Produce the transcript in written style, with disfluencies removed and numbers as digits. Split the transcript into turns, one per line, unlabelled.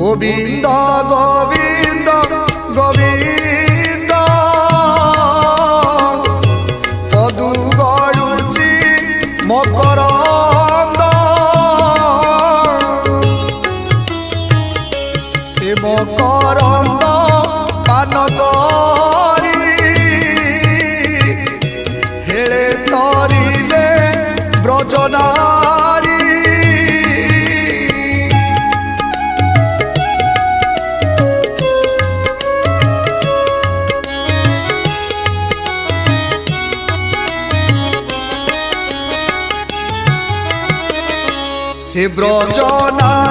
গোবিন্দ গোবিন্দ গোবিন্দ পদু গড়ুচি মকরন্দ সে মকরন্দ পান করি হেড়ে তরিলে ব্রজনারী से ब्रजनारी